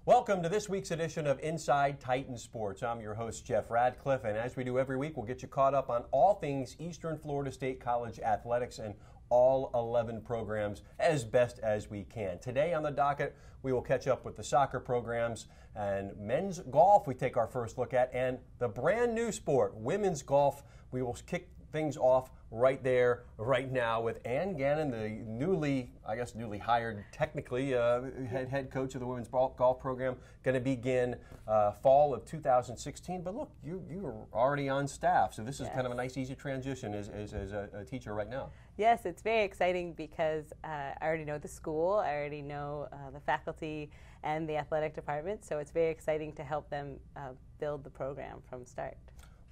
Welcome to this week's edition of Inside Titan Sports. I'm your host, Jeff Radcliffe, and as we do every week, we'll get you caught up on all things Eastern Florida State College athletics and all 11 programs as best as we can. Today on the docket, we will catch up with the soccer programs and men's golf we take our first look at, and the brand new sport, women's golf. We will kick things off right there, right now, with Anne Gannon, the newly hired, technically, head coach of the women's golf program, going to begin fall of 2016. But look, you are already on staff, so this is kind of a nice, easy transition as a teacher right now. Yes, it's very exciting because I already know the school, I already know the faculty and the athletic department, so it's very exciting to help them build the program from start.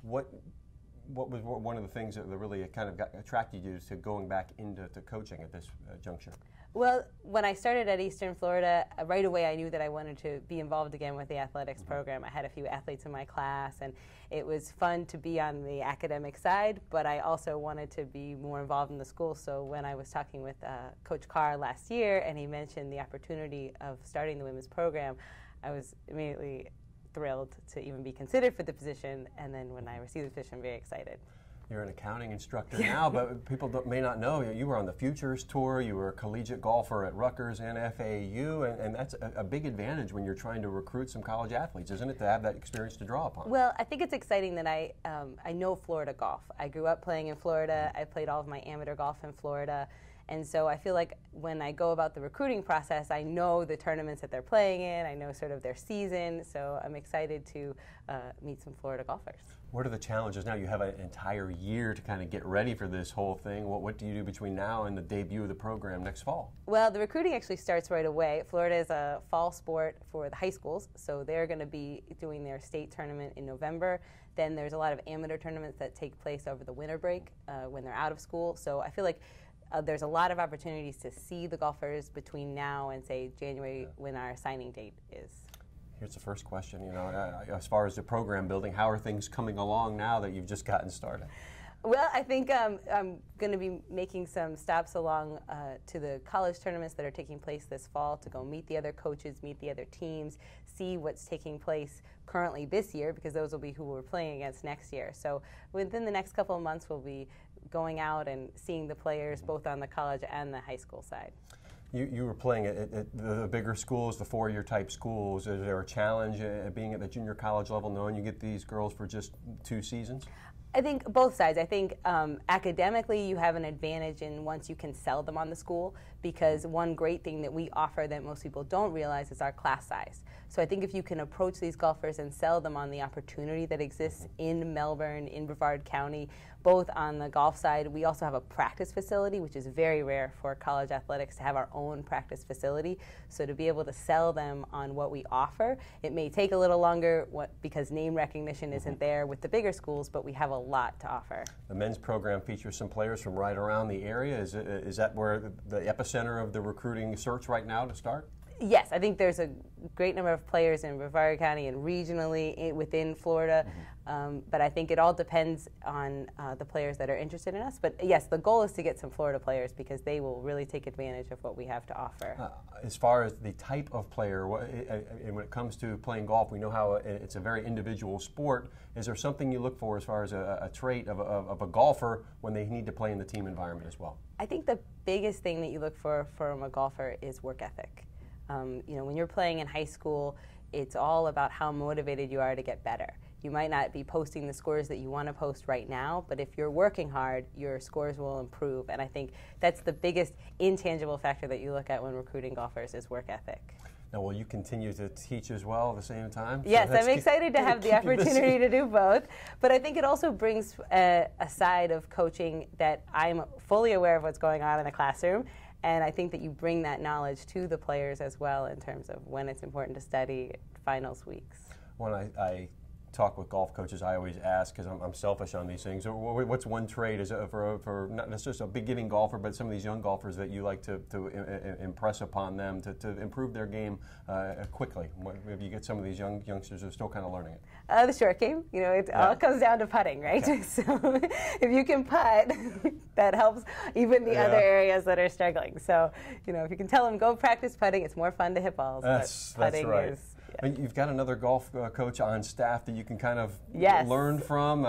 What was one of the things that really kind of attracted you to going back into coaching at this juncture? Well, when I started at Eastern Florida, right away I knew that I wanted to be involved again with the athletics program. I had a few athletes in my class, and it was fun to be on the academic side, but I also wanted to be more involved in the school. So when I was talking with Coach Carr last year, and he mentioned the opportunity of starting the women's program, I was immediately thrilled to even be considered for the position, and then when I received the position, I'm very excited. You're an accounting instructor now, but people may not know you were on the Futures Tour, you were a collegiate golfer at Rutgers and FAU, and that's a big advantage when you're trying to recruit some college athletes, isn't it, to have that experience to draw upon? Well, I think it's exciting that I know Florida golf. I grew up playing in Florida. I played all of my amateur golf in Florida. And so I feel like when I go about the recruiting process, I know the tournaments that they're playing in, I know sort of their season, so I'm excited to meet some Florida golfers. What are the challenges now? You have an entire year to kind of get ready for this whole thing. What do you do between now and the debut of the program next fall? Well, the recruiting actually starts right away. Florida is a fall sport for the high schools, so they're going to be doing their state tournament in November. Then there's a lot of amateur tournaments that take place over the winter break when they're out of school. So I feel like there's a lot of opportunities to see the golfers between now and, say, January when our signing date is. Here's the first question, as far as the program building, how are things coming along now that you've just gotten started? Well, I think I'm going to be making some stops along to the college tournaments that are taking place this fall to go meet the other coaches, meet the other teams, see what's taking place currently this year, because those will be who we're playing against next year. So within the next couple of months, we'll be going out and seeing the players both on the college and the high school side. You were playing at the bigger schools, the four-year type schools. Is there a challenge being at the junior college level, knowing you get these girls for just 2 seasons? I think both sides. I think academically you have an advantage in once you can sell them on the school, because one great thing that we offer that most people don't realize is our class size. So I think if you can approach these golfers and sell them on the opportunity that exists in Melbourne, in Brevard County, both on the golf side. We also have a practice facility, which is very rare for college athletics to have our own practice facility. So to be able to sell them on what we offer, it may take a little longer because name recognition isn't there with the bigger schools, but we have a lot to offer. The men's program features some players from right around the area. Is that where the epicenter of the recruiting search right now to start? Yes, I think there's a great number of players in Brevard County and regionally within Florida, but I think it all depends on the players that are interested in us. But yes, the goal is to get some Florida players because they will really take advantage of what we have to offer. As far as the type of player, and when it comes to playing golf, we know how it's a very individual sport. Is there something you look for as far as a trait of a golfer when they need to play in the team environment as well? I think the biggest thing that you look for from a golfer is work ethic. When you're playing in high school, it's all about how motivated you are to get better. You might not be posting the scores that you want to post right now, but if you're working hard, your scores will improve. And I think that's the biggest intangible factor that you look at when recruiting golfers is work ethic. Now, will you continue to teach as well at the same time? Yes, I'm excited to have the opportunity to do both. But I think it also brings a side of coaching that I'm fully aware of what's going on in the classroom. And I think that you bring that knowledge to the players as well in terms of when it's important to study finals weeks. When I talk with golf coaches, I always ask, because I'm selfish on these things, what's one trait for not necessarily a beginning golfer, but some of these young golfers that you like to impress upon them to improve their game quickly? Maybe you get some of these youngsters who are still kind of learning it. The short game, it all comes down to putting, right? Okay. So if you can putt, that helps even the other areas that are struggling. So, if you can tell them, go practice putting, it's more fun to hit balls. That's right. Is And you've got another golf coach on staff that you can kind of learn from.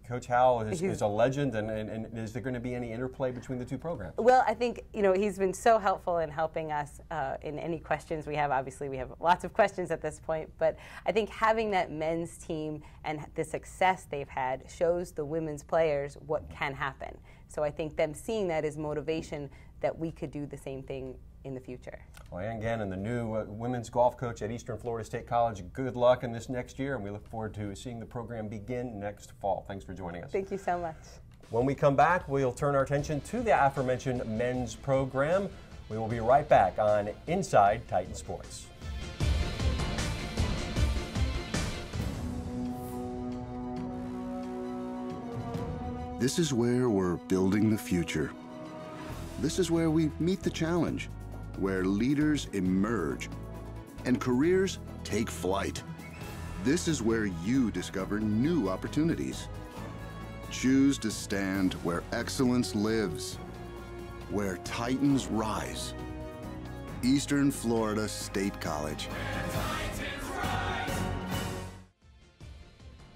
Coach Howell is a legend, and is there going to be any interplay between the two programs? Well, I think he's been so helpful in helping us in any questions we have. Obviously, we have lots of questions at this point, but I think having that men's team and the success they've had shows the women's players what can happen. So I think them seeing that is motivation that we could do the same thing in the future. Well, Anne Gannon, the new women's golf coach at Eastern Florida State College, good luck in this next year, and we look forward to seeing the program begin next fall. Thanks for joining us. Thank you so much. When we come back, we'll turn our attention to the aforementioned men's program. We will be right back on Inside Titan Sports. This is where we're building the future. This is where we meet the challenge, where leaders emerge and careers take flight. This is where you discover new opportunities. Choose to stand where excellence lives, where Titans rise. Eastern Florida State College.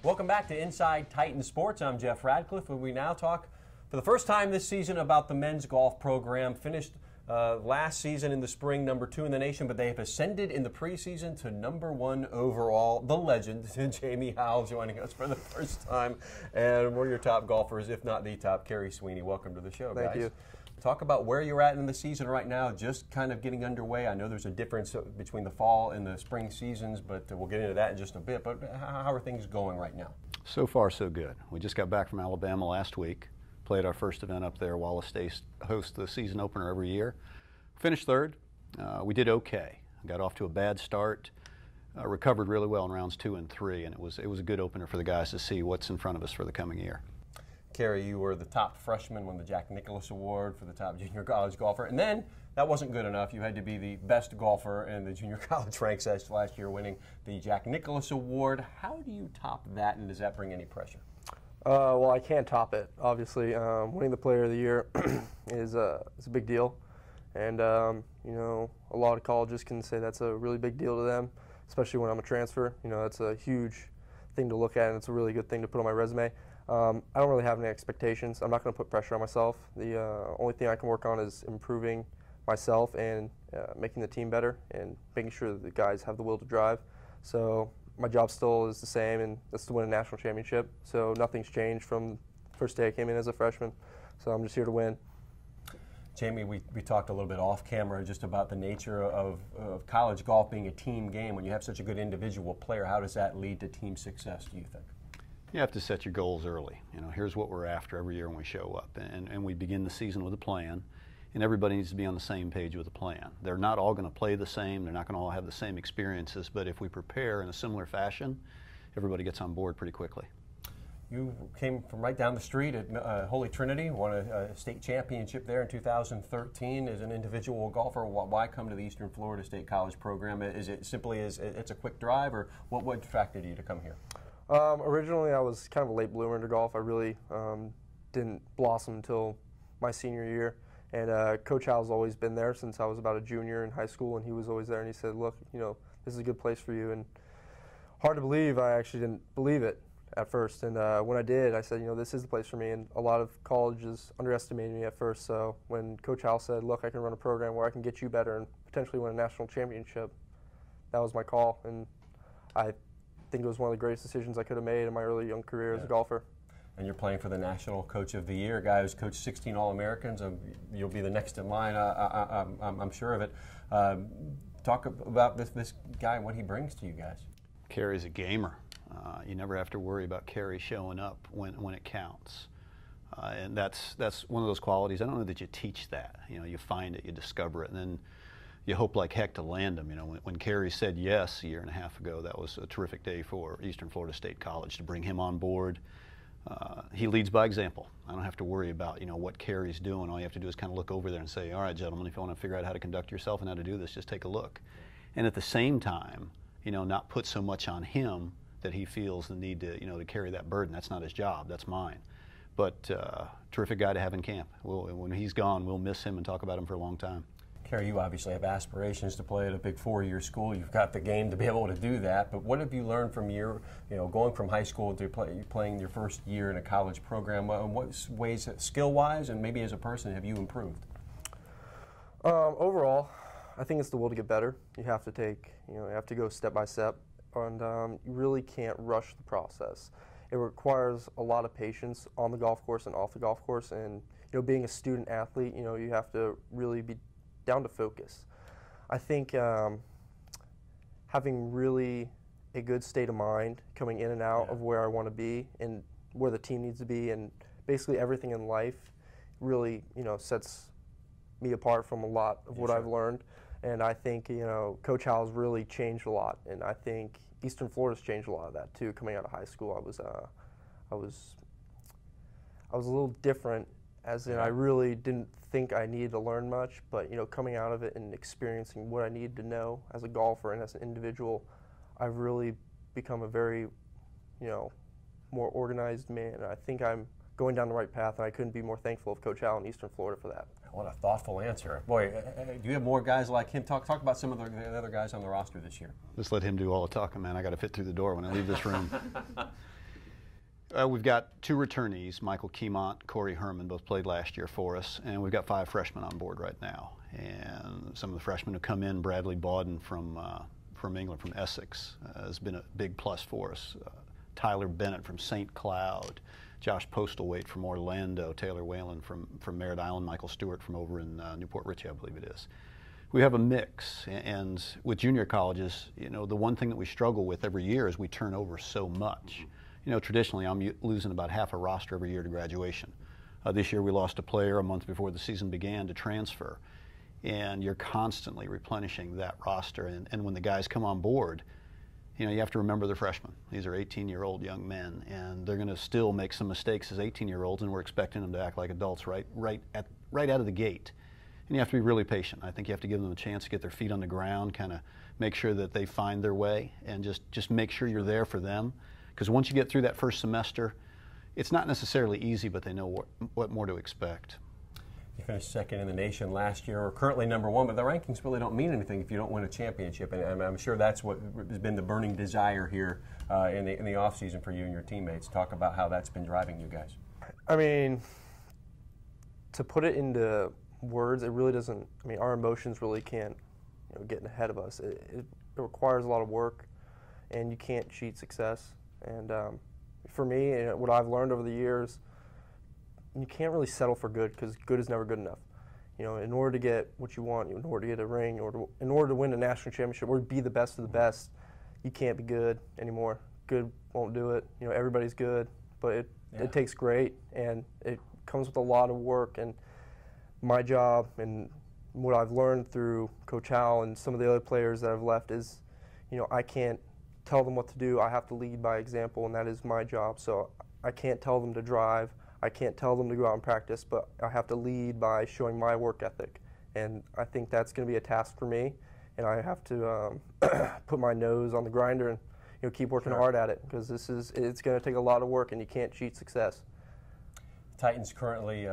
Welcome back to Inside Titan Sports. I'm Jeff Radcliffe, and we now talk for the first time this season about the men's golf program. Finished last season in the spring #2 in the nation, but they have ascended in the preseason to #1 overall. The legend, Jamie Howell, joining us for the first time, and one of your top golfers, if not the top, Carrie Sweeney. Welcome to the show, guys. Thank you. Talk about where you're at in the season right now, just kind of getting underway. I know there's a difference between the fall and the spring seasons, but we'll get into that in just a bit. But how are things going right now? So far, so good. We just got back from Alabama last week, played our first event up there. Wallace State hosts the season opener every year. Finished third. We did okay. Got off to a bad start, recovered really well in rounds 2 and 3, and it was a good opener for the guys to see what's in front of us for the coming year. Carrie, you were the top freshman, won the Jack Nicklaus Award for the top junior college golfer, and then that wasn't good enough. You had to be the best golfer in the junior college ranks last year, winning the Jack Nicklaus Award. How do you top that, and does that bring any pressure? Well, I can't top it, obviously. Winning the Player of the Year is a big deal, and you know, a lot of colleges can say that's a really big deal to them, especially when I'm a transfer. You know, that's a huge thing to look at, and it's a really good thing to put on my resume. I don't really have any expectations. I'm not going to put pressure on myself. The only thing I can work on is improving myself and making the team better and making sure that the guys have the will to drive. So my job still is the same, and that's to win a national championship. So nothing's changed from the first day I came in as a freshman. So I'm just here to win. Jamie, we talked a little bit off camera just about the nature of college golf being a team game. When you have such a good individual player, how does that lead to team success, do you think? You have to set your goals early. You know, here's what we're after every year when we show up, and we begin the season with a plan, and everybody needs to be on the same page with a plan. They're not all going to play the same, they're not going to all have the same experiences, but if we prepare in a similar fashion, everybody gets on board pretty quickly. You came from right down the street at Holy Trinity, won a state championship there in 2013 as an individual golfer. Why come to the Eastern Florida State College program? Is it simply it's a quick drive, or what attracted you to come here? Originally, I was kind of a late bloomer into golf. I really didn't blossom until my senior year. And Coach Howell's always been there since I was about a junior in high school, and he was always there. And he said, look, you know, this is a good place for you. And hard to believe, I actually didn't believe it at first. And when I did, I said, you know, this is the place for me. And a lot of colleges underestimated me at first. So when Coach Howell said, look, I can run a program where I can get you better and potentially win a national championship, that was my call. And I think it was one of the greatest decisions I could have made in my early young career as a golfer. And you're playing for the National Coach of the Year, a guy who's coached 16 All-Americans. You'll be the next in line, I'm sure of it. Talk about this guy and what he brings to you guys. Carrie's a gamer. You never have to worry about Carrie showing up when it counts. And that's one of those qualities. I don't know that you teach that. You know, you find it, you discover it, and then you hope like heck to land them. You know, when Carrie said yes a year and a half ago, that was a terrific day for Eastern Florida State College to bring him on board. He leads by example. I don't have to worry about, you know, what Carrie's doing. All you have to do is kind of look over there and say, all right, gentlemen, if you want to figure out how to conduct yourself and how to do this, just take a look. And at the same time, you know, not put so much on him that he feels the need to, you know, to carry that burden. That's not his job. That's mine. But terrific guy to have in camp. When he's gone, we'll miss him and talk about him for a long time. Carrie, you obviously have aspirations to play at a big four-year school. You've got the game to be able to do that. But what have you learned from going from high school to playing your first year in a college program? What ways, skill-wise and maybe as a person, have you improved? Overall, I think it's the will to get better. You have to you have to go step by step, and you really can't rush the process. It requires a lot of patience on the golf course and off the golf course, and being a student athlete, you have to really be down to focus. I think having really a good state of mind coming in and out of where I want to be and where the team needs to be, and basically everything in life really sets me apart from a lot of what I've learned. And I think Coach Howell's really changed a lot, and I think Eastern Florida's changed a lot of that too. Coming out of high school, I was a little different, as in I really didn't think I needed to learn much, but coming out of it and experiencing what I needed to know as a golfer and as an individual, I've really become a very more organized man. And I think I'm going down the right path, and I couldn't be more thankful of Coach Howell in Eastern Florida for that. What a thoughtful answer. Boy, do you have more guys like him? Talk about some of the other guys on the roster this year. Just let him do all the talking, man. I got to fit through the door when I leave this room. We've got 2 returnees, Michael Keymont, Corey Herman, both played last year for us, and we've got 5 freshmen on board right now. And some of the freshmen who come in, Bradley Bawden from England, from Essex, has been a big plus for us. Tyler Bennett from St. Cloud, Josh Postlethwaite from Orlando, Taylor Whalen from Merritt Island, Michael Stewart from over in Newport Richey, I believe it is. We have a mix, and with junior colleges, the one thing that we struggle with every year is we turn over so much. Traditionally, I'm losing about half a roster every year to graduation. This year we lost a player a month before the season began to transfer, and you're constantly replenishing that roster. And when the guys come on board, you have to remember they're freshmen. These are 18-year-old young men, and they're going to still make some mistakes as 18-year-olds, and we're expecting them to act like adults right out of the gate. And you have to be really patient. I think you have to give them a chance to get their feet on the ground, kind of make sure that they find their way, and just make sure you're there for them. Because once you get through that first semester, it's not necessarily easy, but they know what more to expect. You finished second in the nation last year, or currently number 1, but the rankings really don't mean anything if you don't win a championship. And I'm sure that's what has been the burning desire here in the off season for you and your teammates. Talk about how that's been driving you guys. I mean, to put it into words, it really doesn't. I mean, our emotions really can't get ahead of us. It requires a lot of work, and you can't cheat success. And for me, what I've learned over the years, you can't really settle for good, because good is never good enough. In order to get what you want, in order to get a ring, in order to win a national championship, or be the best of the best, you can't be good anymore. Good won't do it. Everybody's good, but it takes great, and it comes with a lot of work. And my job and what I've learned through Coach Howell and some of the other players that I've left is, I can't tell them what to do. I have to lead by example, and that is my job. So I can't tell them to drive. I can't tell them to go out and practice, but I have to lead by showing my work ethic. And I think that's going to be a task for me, and I have to put my nose on the grinder and keep working hard at it, because it's going to take a lot of work, and you can't cheat success. Titans currently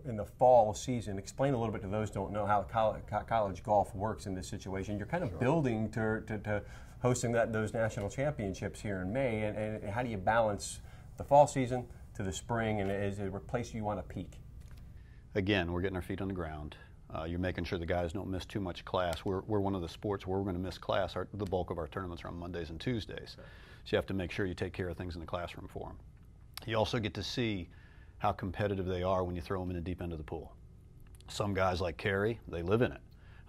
in the fall season. Explain a little bit to those who don't know how college golf works in this situation. You're kind of building to hosting those national championships here in May, and how do you balance the fall season to the spring, and is it a place you want to peak? Again, we're getting our feet on the ground. You're making sure the guys don't miss too much class. We're one of the sports where we're going to miss class. The bulk of our tournaments are on Mondays and Tuesdays. So you have to make sure you take care of things in the classroom for them. You also get to see how competitive they are when you throw them in the deep end of the pool. Some guys like Carey, they live in it.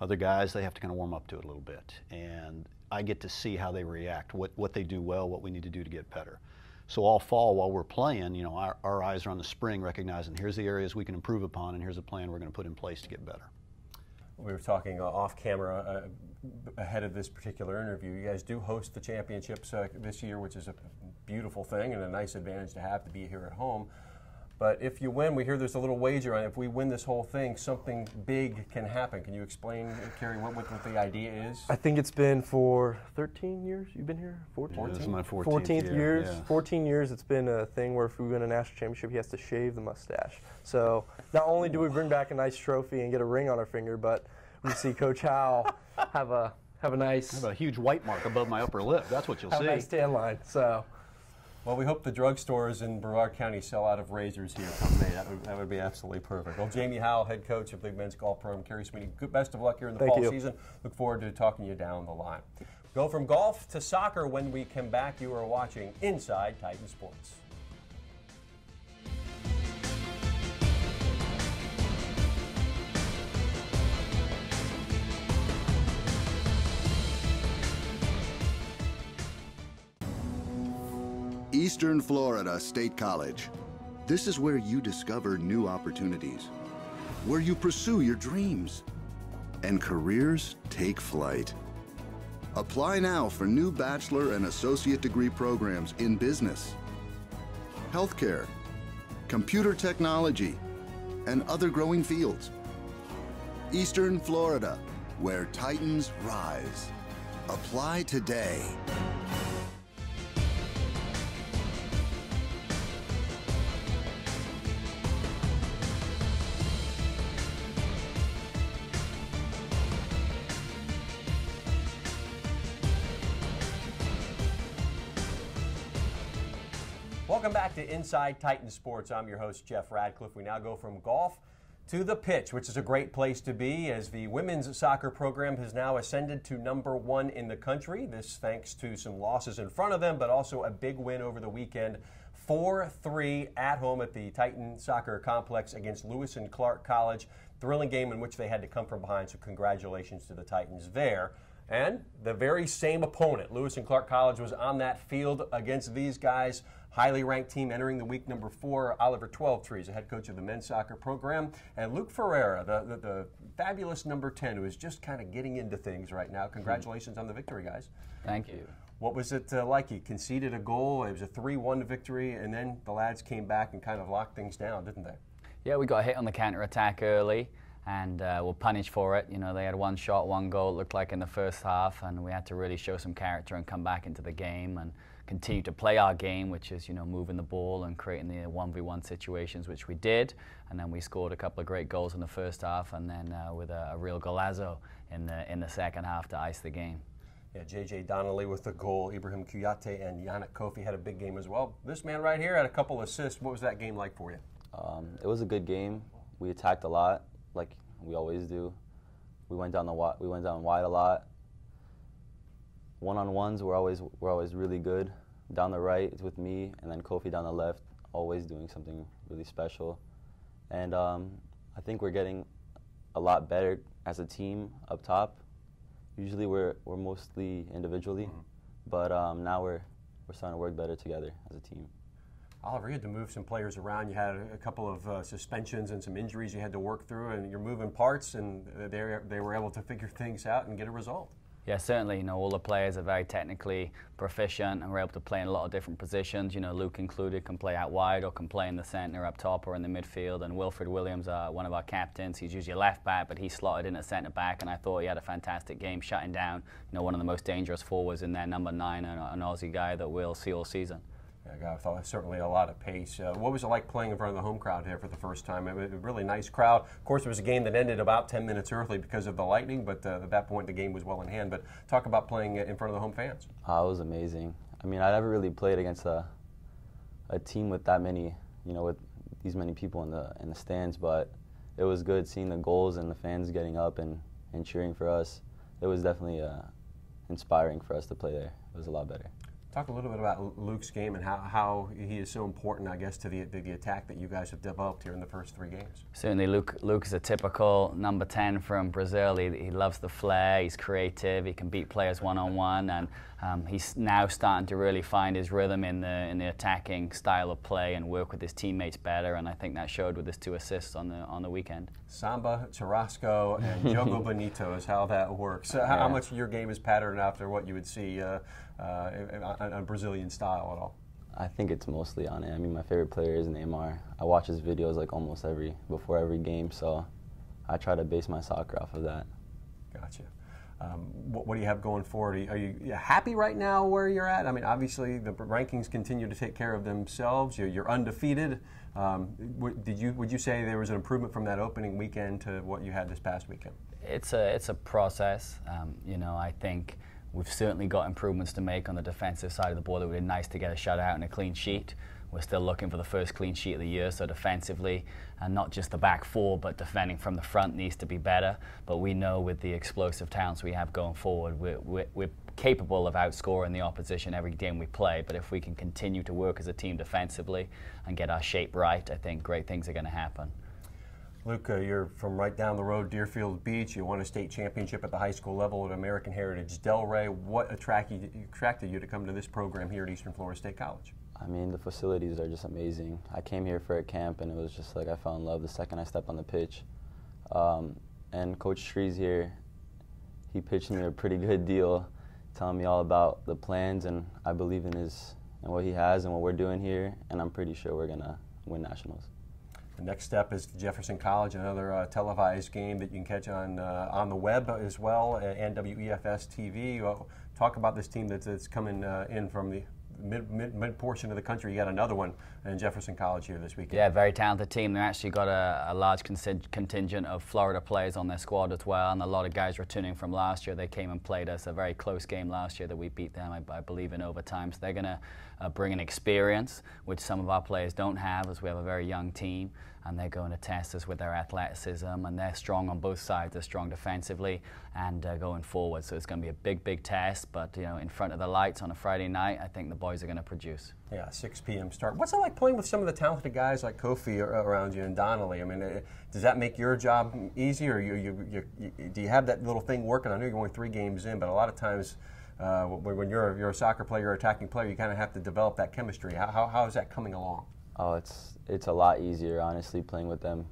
Other guys, they have to kind of warm up to it a little bit. And I get to see how they react, what they do well, what we need to do to get better. So all fall while we're playing, our eyes are on the spring, recognizing here's the areas we can improve upon, and here's a plan we're going to put in place to get better. We were talking off camera ahead of this particular interview. You guys do host the championships this year, which is a beautiful thing and a nice advantage to be here at home. But if you win, we hear there's a little wager on it. If we win this whole thing, something big can happen. Can you explain, Carey, what the idea is? I think it's been for 13 years you've been here? 14? Yeah, this is my 14th years. Yeah. 14 years it's been a thing where if we win a national championship, he has to shave the mustache. So not only do we bring back a nice trophy and get a ring on our finger, but when you see Coach Howe have a nice, I have a huge white mark above my upper lip. That's what you'll see. a nice tan line. So. Well, we hope the drugstores in Brevard County sell out of razors here come May. That would be absolutely perfect. Well, Jamie Howell, head coach of the men's golf program, Kerry Sweeney, best of luck here in the fall season. Look forward to talking to you down the line. Go from golf to soccer. When we come back, you are watching Inside Titan Sports. Eastern Florida State College. This is where you discover new opportunities, where you pursue your dreams, and careers take flight. Apply now for new bachelor and associate degree programs in business, healthcare, computer technology, and other growing fields. Eastern Florida, where Titans rise. Apply today. Welcome back to Inside Titan Sports. I'm your host, Jeff Radcliffe. We now go from golf to the pitch, which is a great place to be as the women's soccer program has now ascended to #1 in the country. This thanks to some losses in front of them, but also a big win over the weekend. 4-3 at home at the Titan Soccer Complex against Lewis and Clark College. Thrilling game in which they had to come from behind, so congratulations to the Titans there. And the very same opponent, Lewis and Clark College, was on that field against these guys. Highly ranked team entering the week #4, Oliver Twelvetrees, the head coach of the men's soccer program, and Luke Ferreira, the fabulous #10, who is just kind of getting into things right now. Congratulations on the victory, guys. Thank you. What was it like? You conceded a goal, it was a 3-1 victory, and then the lads came back and kind of locked things down, didn't they? Yeah, we got hit on the counter-attack early and were punished for it. You know, they had one shot, one goal, it looked like in the first half, and we had to really show some character and come back into the game and continue to play our game, which is, you know, moving the ball and creating the 1v1 situations, which we did. And then we scored a couple of great goals in the first half, and then with a real golazo in the second half to ice the game. Yeah, J.J. Donnelly with the goal. Ibrahim Kuyate and Yannick Kofi had a big game as well. This man right here had a couple assists. What was that game like for you? It was a good game. We attacked a lot, like we always do. We went down wide a lot. One-on-ones were always really good. Down the right, it's with me, and then Kofi down the left, always doing something really special. And I think we're getting a lot better as a team up top. Usually we're mostly individually, but now we're starting to work better together as a team. Oliver, you had to move some players around. You had a couple of suspensions and some injuries you had to work through, and you're moving parts, and they were able to figure things out and get a result. Yeah, certainly. You know, all the players are very technically proficient and we're able to play in a lot of different positions. You know, Luke included can play out wide or can play in the centre, up top, or in the midfield. And Wilfred Williams, one of our captains, he's usually a left back, but he slotted in at centre back, and I thought he had a fantastic game, shutting down, you know, one of the most dangerous forwards in there, #9, an Aussie guy that we'll see all season. Yeah, I thought certainly a lot of pace. What was it like playing in front of the home crowd here for the first time? It was a really nice crowd. Of course, it was a game that ended about 10 minutes early because of the lightning, but at that point the game was well in hand. But talk about playing in front of the home fans. It was amazing. I mean, I never really played against a team with that many, you know, with these many people in the stands, but it was good seeing the goals and the fans getting up and cheering for us. It was definitely inspiring for us to play there. It was a lot better. Talk a little bit about Luke's game and how he is so important, I guess, to the attack that you guys have developed here in the first 3 games. Certainly, Luke is a typical #10 from Brazil. He loves the flair, he's creative, he can beat players one-on-one, and he's now starting to really find his rhythm in the attacking style of play and work with his teammates better, and I think that showed with his 2 assists on the weekend. Samba, Tarasco, and Jogo Bonito is how that works. How much of your game is patterned after what you would see on Brazilian style at all? I think it's mostly on it. I mean, my favorite player is Neymar. I watch his videos like almost before every game, so I try to base my soccer off of that. Gotcha. What do you have going forward? Are you happy right now where you're at? I mean, obviously the rankings continue to take care of themselves. You're undefeated. Would you say there was an improvement from that opening weekend to what you had this past weekend? It's a process. I think we've certainly got improvements to make on the defensive side of the ball. It would be nice to get a shutout and a clean sheet. We're still looking for the first clean sheet of the year, so defensively, and not just the back four, but defending from the front needs to be better. But we know with the explosive talents we have going forward, we're capable of outscoring the opposition every game we play. But if we can continue to work as a team defensively and get our shape right, I think great things are going to happen. Luke, you're from right down the road, Deerfield Beach. You won a state championship at the high school level at American Heritage Delray. What attracted you to come to this program here at Eastern Florida State College? I mean, the facilities are just amazing. I came here for a camp, and it was just like I fell in love the second I stepped on the pitch. And Coach Shrees here, he pitched me a pretty good deal, telling me all about the plans, and I believe in what he has and what we're doing here, and I'm pretty sure we're going to win nationals. The next step is Jefferson College, another televised game that you can catch on the web as well, and WEFS-TV. Talk about this team that's coming in from the mid portion of the country. You got another one in Jefferson College here this weekend. Yeah, very talented team. They actually got a large contingent of Florida players on their squad as well, and a lot of guys returning from last year. They came and played us a very close game last year that we beat them, I believe, in overtime. So they're going to bring an experience which some of our players don't have, as we have a very young team, and they're going to test us with their athleticism, and they're strong on both sides. They're strong defensively and going forward. So it's going to be a big test, but in front of the lights on a Friday night, I think the boys are going to produce. Yeah, 6 p.m. start. What's it like playing with some of the talented guys like Kofi around you and Donnelly? I mean, does that make your job easier, or do you have that little thing working? I know you're only 3 games in, but a lot of times when you're a soccer player or attacking player, you kind of have to develop that chemistry. How is that coming along? Oh, it's a lot easier, honestly, playing with them.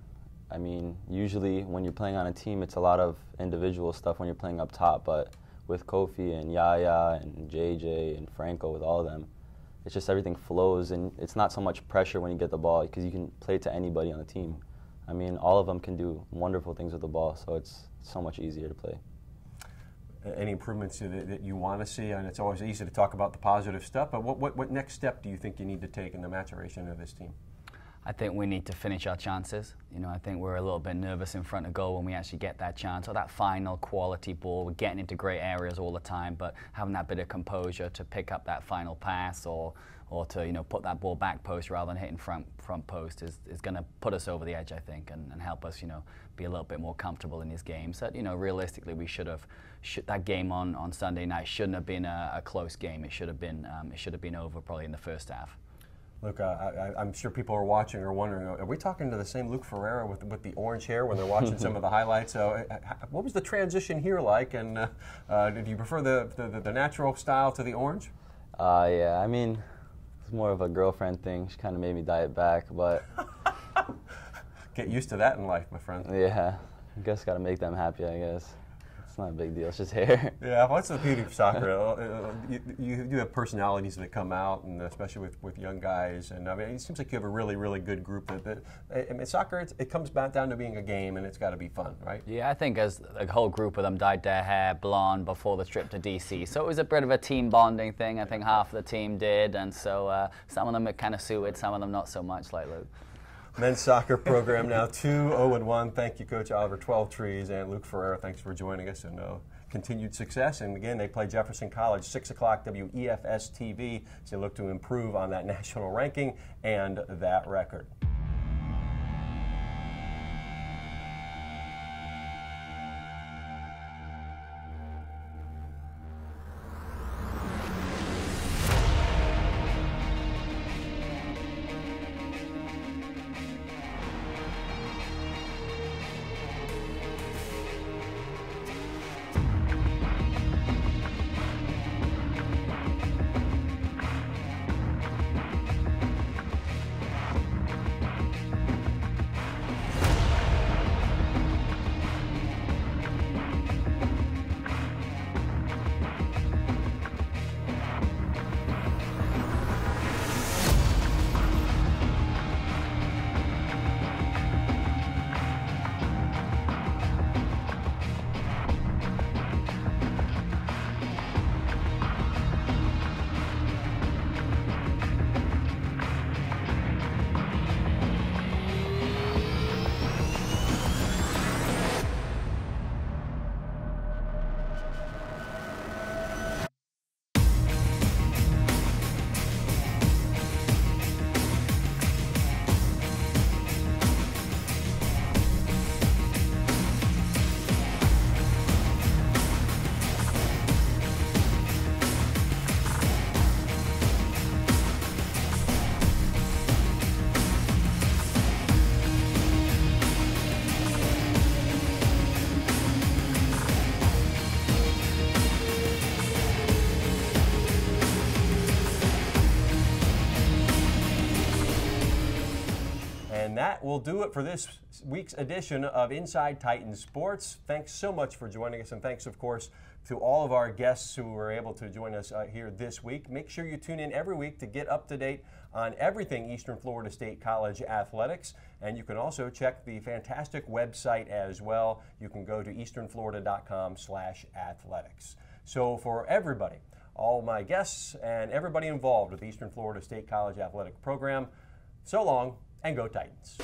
I mean, usually when you're playing on a team, it's a lot of individual stuff when you're playing up top, but with Kofi and Yaya and JJ and Franco, with all of them, it's just everything flows, and it's not so much pressure when you get the ball because you can play to anybody on the team. I mean, all of them can do wonderful things with the ball, so it's so much easier to play. Any improvements that you want to see? And it's always easy to talk about the positive stuff, but what next step do you think you need to take in the maturation of this team? I think we need to finish our chances. I think we're a little bit nervous in front of goal when we actually get that chance or that final quality ball. We're getting into great areas all the time, but having that bit of composure to pick up that final pass or to put that ball back post rather than hitting front post is going to put us over the edge, I think, and help us be a little bit more comfortable in these games. That realistically we that game on Sunday night shouldn't have been a close game. It should have been over probably in the first half. Look, I'm sure people are watching or wondering, are we talking to the same Luke Ferreira with the orange hair when they're watching some of the highlights? So, what was the transition here like, and did you prefer the natural style to the orange? Yeah, I mean, it's more of a girlfriend thing. She kind of made me dye it back, but... Get used to that in life, my friend. Yeah, I guess got to make them happy, I guess. It's not a big deal, it's just hair. Yeah, what's the beauty of soccer? You do have personalities that come out, and especially with young guys. And I mean, it seems like you have a really good group. I mean, soccer, it comes back down to being a game, and it's got to be fun, right? Yeah, I think as a whole group of them dyed their hair blonde before the trip to DC, so it was a bit of a team bonding thing. I think half of the team did, and so some of them it kind of suited, some of them not so much, like Luke. Men's soccer program now 2-0-1. Thank you, Coach Oliver Twelvetrees, and Luke Ferreira. Thanks for joining us, and continued success. And again, they play Jefferson College, 6 o'clock, WEFS-TV. So look to improve on that national ranking and that record. that will do it for this week's edition of Inside Titans Sports. Thanks so much for joining us, and thanks, of course, to all of our guests who were able to join us here this week. Make sure you tune in every week to get up to date on everything Eastern Florida State College athletics, and you can also check the fantastic website as well. You can go to easternflorida.com/athletics. So for everybody, all my guests and everybody involved with the Eastern Florida State College athletic program, so long and go Titans.